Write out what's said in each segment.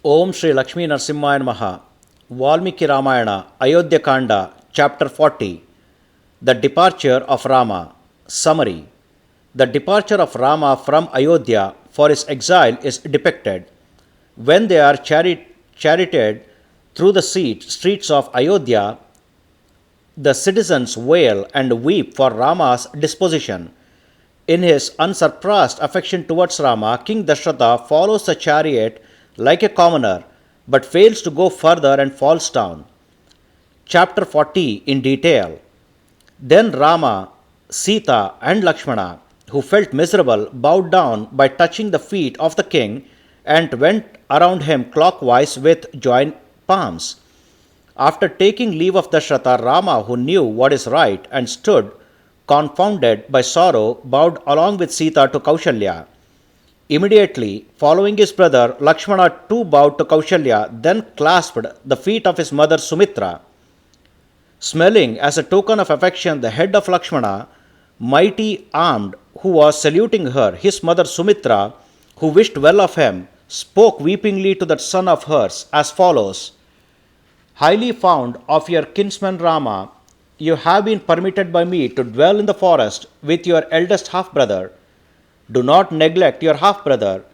Om Shri Lakshmi Narsimhaya Namaha. Valmiki Ramayana, Ayodhya Kanda, Chapter 40. The Departure of Rama. Summary. The departure of Rama from Ayodhya for his exile is depicted. When they are charioted through the streets of Ayodhya, the citizens wail and weep for Rama's disposition. In his unsurpassed affection towards Rama, King Dasharatha follows the chariot like a commoner, but fails to go further and falls down. Chapter 40 in detail. Then Rama, Sita, and Lakshmana, who felt miserable, bowed down by touching the feet of the king and went around him clockwise with joined palms. After taking leave of Dasharatha, Rama, who knew what is right and stood confounded by sorrow, bowed along with Sita to Kaushalya. Immediately following his brother, Lakshmana too bowed to Kaushalya, then clasped the feet of his mother Sumitra. Smelling as a token of affection the head of Lakshmana, mighty armed, who was saluting her, his mother Sumitra, who wished well of him, spoke weepingly to that son of hers as follows: Highly fond of your kinsman Rama, you have been permitted by me to dwell in the forest with your eldest half-brother. Do not neglect your half-brother.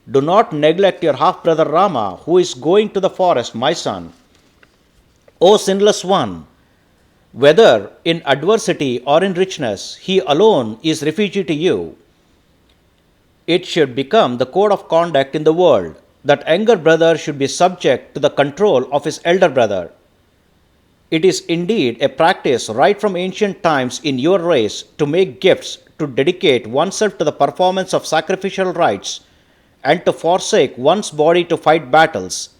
Do not neglect your half-brother Rama, who is going to the forest, my son. O sinless one, whether in adversity or in richness, he alone is refugee to you. It should become the code of conduct in the world that younger brother should be subject to the control of his elder brother. It is indeed a practice right from ancient times in your race to make gifts, to dedicate oneself to the performance of sacrificial rites, and to forsake one's body to fight battles.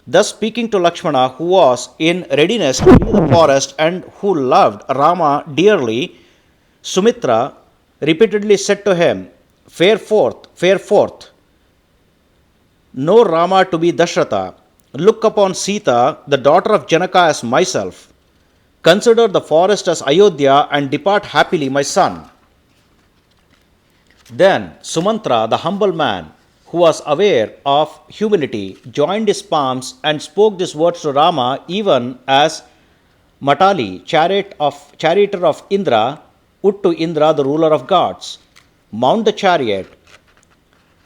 Thus speaking to Lakshmana, who was in readiness to leave the forest and who loved Rama dearly, Sumitra repeatedly said to him, Fare forth, fare forth. Know Rama to be Dasharatha. Look upon Sita, the daughter of Janaka, as myself. Consider the forest as Ayodhya and depart happily, my son. Then Sumantra, the humble man, who was aware of humility, joined his palms and spoke these words to Rama, even as Matali, charioteer of Indra, would to Indra, the ruler of gods. Mount the chariot.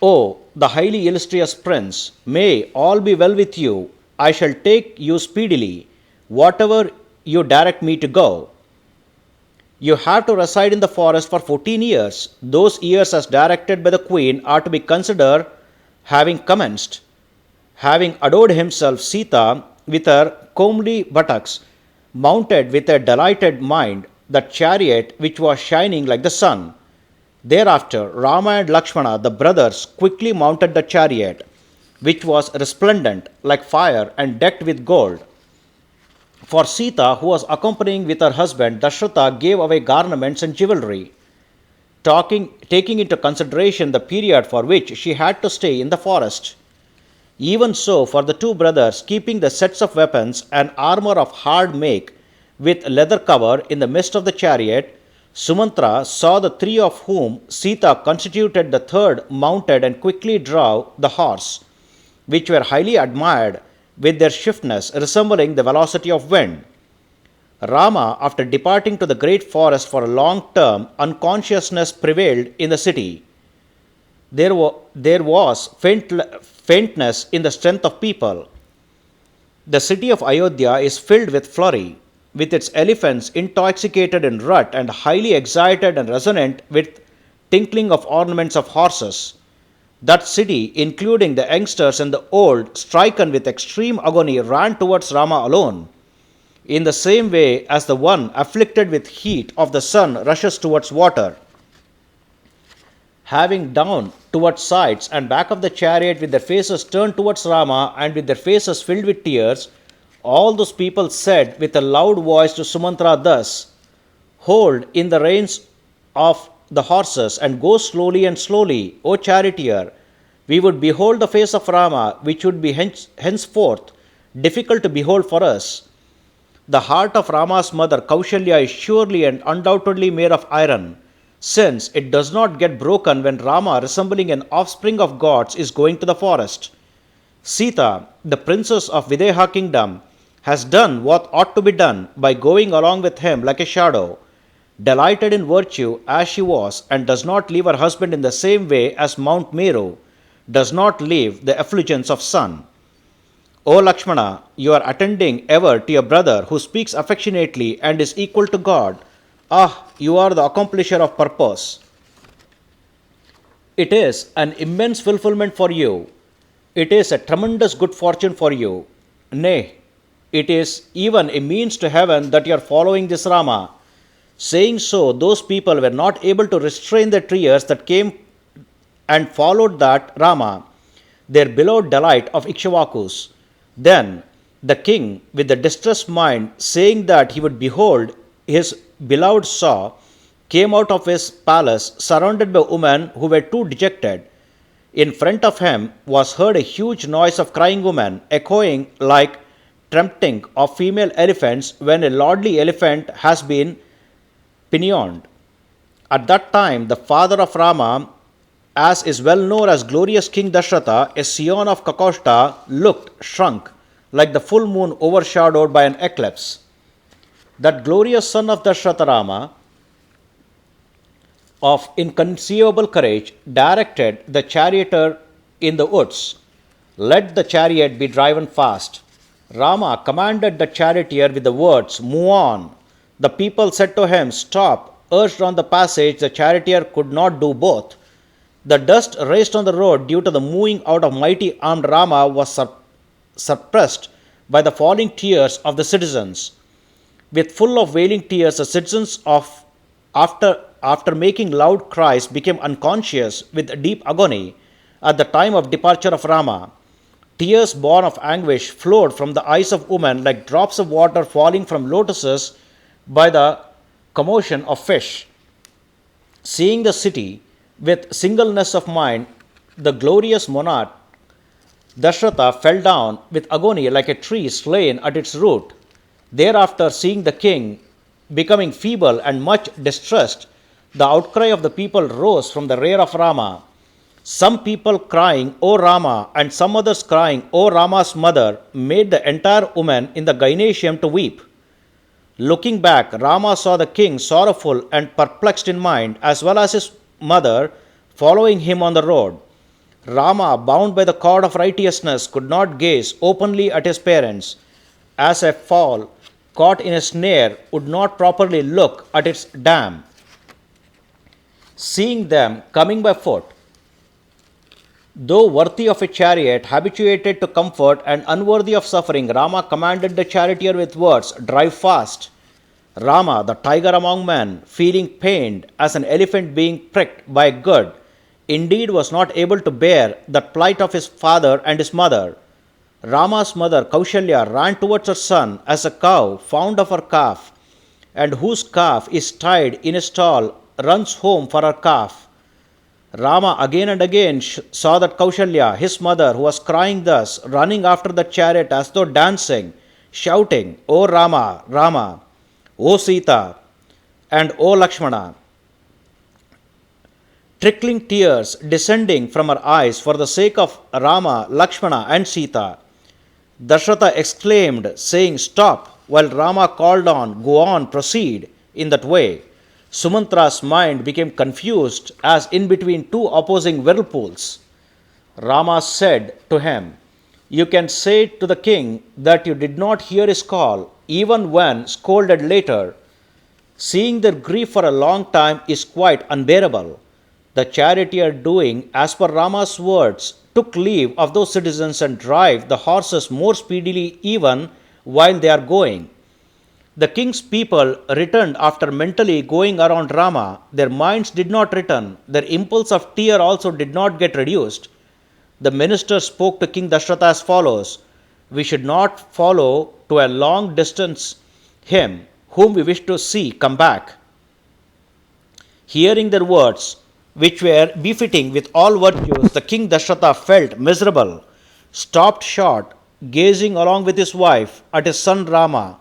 O the highly illustrious prince, may all be well with you. I shall take you speedily, whatever you direct me to go. You have to reside in the forest for 14 years. Those years, as directed by the queen, are to be considered having commenced. Having adored himself, Sita, with her comely buttocks, mounted with a delighted mind that chariot which was shining like the sun. Thereafter, Rama and Lakshmana, the brothers, quickly mounted the chariot, which was resplendent like fire and decked with gold. For Sita, who was accompanying with her husband, Dasharatha gave away garments and jewelry, taking into consideration the period for which she had to stay in the forest. Even so, for the two brothers, keeping the sets of weapons and armor of hard make with leather cover in the midst of the chariot, Sumantra saw the three, of whom Sita constituted the third, mounted and quickly drove the horse, which were highly admired with their swiftness resembling the velocity of wind. Rama, after departing to the great forest for a long term, unconsciousness prevailed in the city. There was faintness in the strength of people. The city of Ayodhya is filled with flurry, with its elephants intoxicated in rut and highly excited and resonant with tinkling of ornaments of horses. That city, including the youngsters and the old, stricken with extreme agony, ran towards Rama alone, in the same way as the one afflicted with heat of the sun rushes towards water. Having down towards sides and back of the chariot with their faces turned towards Rama and with their faces filled with tears, all those people said with a loud voice to Sumantra thus: Hold in the reins of the horses and go slowly and slowly, O charioteer. We would behold the face of Rama, which would be henceforth difficult to behold for us. The heart of Rama's mother Kaushalya is surely and undoubtedly made of iron, since it does not get broken when Rama, resembling an offspring of gods, is going to the forest. Sita, the princess of Videha kingdom, has done what ought to be done by going along with him like a shadow, delighted in virtue as she was, and does not leave her husband in the same way as Mount Meru does not leave the effulgence of sun. O Lakshmana, you are attending ever to your brother who speaks affectionately and is equal to God. Ah, you are the accomplisher of purpose. It is an immense fulfillment for you. It is a tremendous good fortune for you. Nay, it is even a means to heaven that you are following this Rama. Saying so, those people were not able to restrain the tears that came and followed that Rama, their beloved delight of Ikshvakus. Then the king, with a distressed mind, saying that he would behold his beloved saw, came out of his palace surrounded by women who were too dejected. In front of him was heard a huge noise of crying women, echoing like trumpeting of female elephants when a lordly elephant has been pinioned. At that time, the father of Rama, as is well known as glorious King Dasharatha, a scion of Kakoshta, looked shrunk, like the full moon overshadowed by an eclipse. That glorious son of Dasharatha Rama, of inconceivable courage, directed the charioteer in the woods. Let the chariot be driven fast. Rama commanded the charioteer with the words, "Move on." The people said to him, "Stop." Urged on the passage, the charioteer could not do both. The dust raised on the road due to the moving out of mighty armed Rama was suppressed by the falling tears of the citizens. With full of wailing tears, the citizens after making loud cries became unconscious with deep agony at the time of departure of Rama. Tears born of anguish flowed from the eyes of women like drops of water falling from lotuses by the commotion of fish. Seeing the city with singleness of mind, the glorious monarch Dasharatha fell down with agony like a tree slain at its root. Thereafter, seeing the king becoming feeble and much distressed, the outcry of the people rose from the rear of Rama. Some people crying, "O Rama," and some others crying, "O Rama's mother," made the entire women in the gymnasium to weep. Looking back, Rama saw the king sorrowful and perplexed in mind, as well as his mother following him on the road. Rama, bound by the cord of righteousness, could not gaze openly at his parents, as a fowl caught in a snare would not properly look at its dam. Seeing them coming by foot, though worthy of a chariot, habituated to comfort and unworthy of suffering, Rama commanded the charioteer with words, "Drive fast." Rama, the tiger among men, feeling pained as an elephant being pricked by a goad, indeed was not able to bear the plight of his father and his mother. Rama's mother Kaushalya ran towards her son as a cow fond of her calf, and whose calf is tied in a stall runs home for her calf. Rama again and again saw that Kaushalya, his mother, who was crying thus, running after the chariot as though dancing, shouting, "O Rama, Rama, O Sita, and O Lakshmana," trickling tears descending from her eyes for the sake of Rama, Lakshmana, and Sita. Dasharatha exclaimed, saying, "Stop," while Rama called on, "Go on, proceed," in that way. Sumantra's mind became confused as in between two opposing whirlpools. Rama said to him, "You can say to the king that you did not hear his call, even when scolded later. Seeing their grief for a long time is quite unbearable." The charioteer, doing as per Rama's words, took leave of those citizens and drive the horses more speedily even while they are going. The king's people returned after mentally going around Rama. Their minds did not return. Their impulse of tear also did not get reduced. The minister spoke to King Dasharatha as follows: "We should not follow to a long distance him whom we wish to see come back." Hearing their words, which were befitting with all virtues, the king Dasharatha felt miserable, stopped short, gazing along with his wife at his son Rama,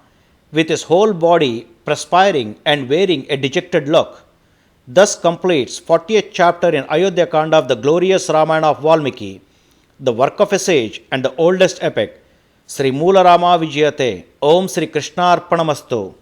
with his whole body perspiring and wearing a dejected look. Thus completes 40th chapter in Ayodhya Kanda of the glorious Ramayana of Valmiki. the work of a sage and the oldest epic. Sri Moola Rama Vijayate. Om Sri Krishna Arpanamastu.